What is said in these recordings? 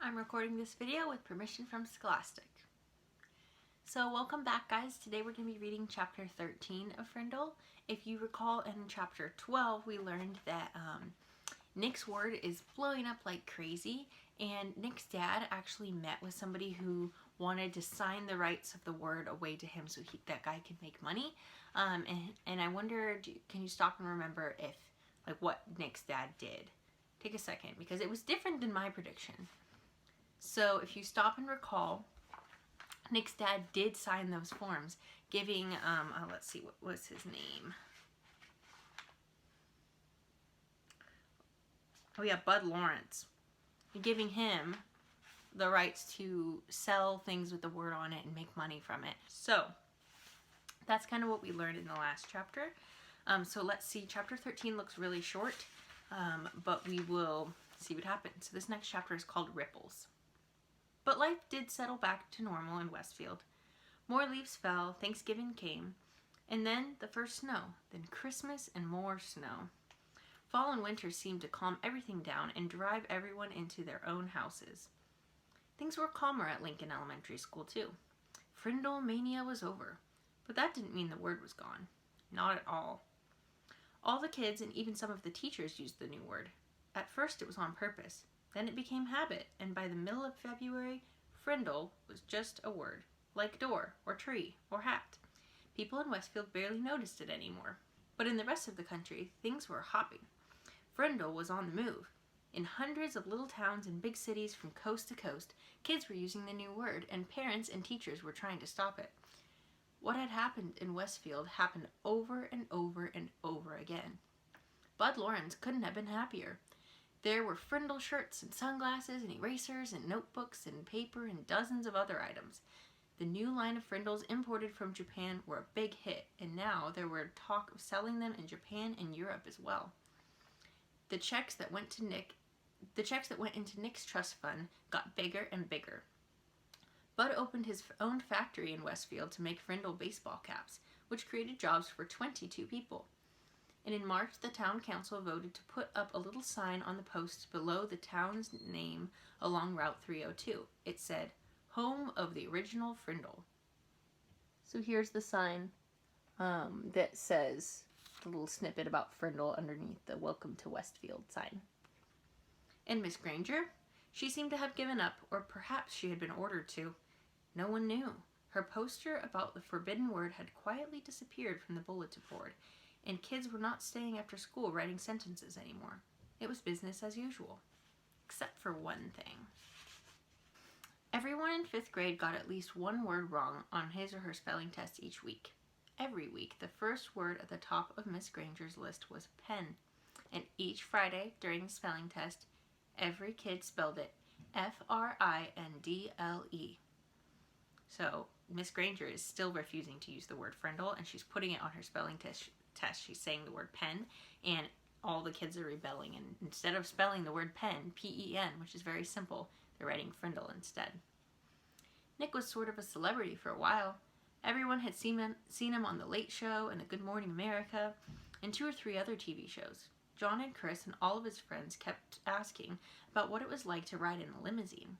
I'm recording this video with permission from Scholastic. So welcome back, guys. Today we're going to be reading chapter 13 of Frindle. If you recall, in chapter 12 we learned that Nick's word is blowing up like crazy, and Nick's dad actually met with somebody who wanted to sign the rights of the word away to him so that guy could make money. And I wonder, can you stop and remember what Nick's dad did? Take a second, because it was different than my prediction. So if you stop and recall, Nick's dad did sign those forms, giving, let's see, what was his name? Oh yeah, Bud Lawrence. Giving him the rights to sell things with the word on it and make money from it. So that's kind of what we learned in the last chapter. So let's see, chapter 13 looks really short, but we will see what happens. So this next chapter is called Ripples. But life did settle back to normal in Westfield. More leaves fell, Thanksgiving came, and then the first snow, then Christmas and more snow. Fall and winter seemed to calm everything down and drive everyone into their own houses. Things were calmer at Lincoln Elementary School too. Frindle mania was over, but that didn't mean the word was gone. Not at all. All the kids and even some of the teachers used the new word. At first it was on purpose. Then it became habit, and by the middle of February, Frindle was just a word, like door, or tree, or hat. People in Westfield barely noticed it anymore. But in the rest of the country, things were hopping. Frindle was on the move. In hundreds of little towns and big cities from coast to coast, kids were using the new word, and parents and teachers were trying to stop it. What had happened in Westfield happened over and over and over again. Bud Lawrence couldn't have been happier. There were Frindle shirts and sunglasses and erasers and notebooks and paper and dozens of other items. The new line of Frindles imported from Japan were a big hit, and now there were talk of selling them in Japan and Europe as well. The checks that went into Nick's trust fund got bigger and bigger. Bud opened his own factory in Westfield to make Frindle baseball caps, which created jobs for 22 people. And in March, the town council voted to put up a little sign on the post below the town's name along Route 302. It said, "Home of the original Frindle." So here's the sign that says the little snippet about Frindle underneath the "Welcome to Westfield" sign. And Miss Granger? She seemed to have given up, or perhaps she had been ordered to. No one knew. Her poster about the forbidden word had quietly disappeared from the bulletin board, and kids were not staying after school writing sentences anymore. It was business as usual. Except for one thing. Everyone in 5th grade got at least one word wrong on his or her spelling test each week. Every week, the first word at the top of Miss Granger's list was pen. And each Friday, during the spelling test, every kid spelled it Frindle. So, Miss Granger is still refusing to use the word Frindle, and she's putting it on her spelling test. She's saying the word pen, and all the kids are rebelling, and instead of spelling the word pen, P-E-N, which is very simple, they're writing Frindle instead. Nick was sort of a celebrity for a while. Everyone had seen him on The Late Show and The Good Morning America, and 2 or 3 other TV shows. John and Chris and all of his friends kept asking about what it was like to ride in a limousine.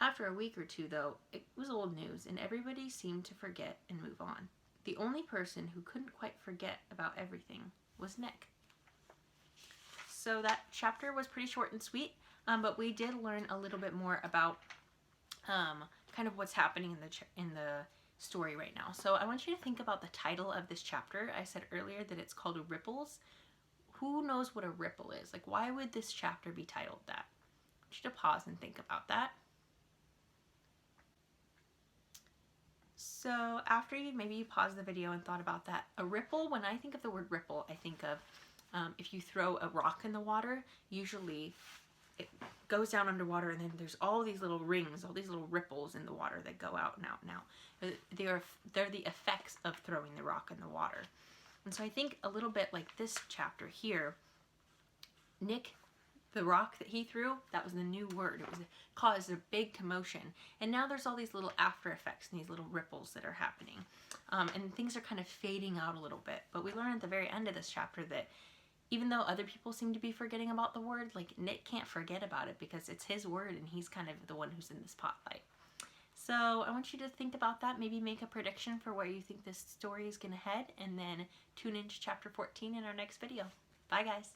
After a week or two, though, it was old news, and everybody seemed to forget and move on. The only person who couldn't quite forget about everything was Nick. So that chapter was pretty short and sweet, but we did learn a little bit more about kind of what's happening in the story right now. So I want you to think about the title of this chapter. I said earlier that it's called Ripples. Who knows what a ripple is? Like, why would this chapter be titled that? I want you to pause and think about that. So after maybe you paused the video and thought about that, a ripple, when I think of the word ripple, I think of if you throw a rock in the water, usually it goes down underwater, and then there's all these little rings, all these little ripples in the water that go out and out and out. They're the effects of throwing the rock in the water. And so I think a little bit like this chapter here, Nick, the rock that he threw, that was the new word. It caused a big commotion. And now there's all these little after effects and these little ripples that are happening. And things are kind of fading out a little bit. But we learn at the very end of this chapter that even though other people seem to be forgetting about the word, like Nick can't forget about it because it's his word and he's kind of the one who's in the spotlight. So I want you to think about that, maybe make a prediction for where you think this story is going to head, and then tune into chapter 14 in our next video. Bye guys.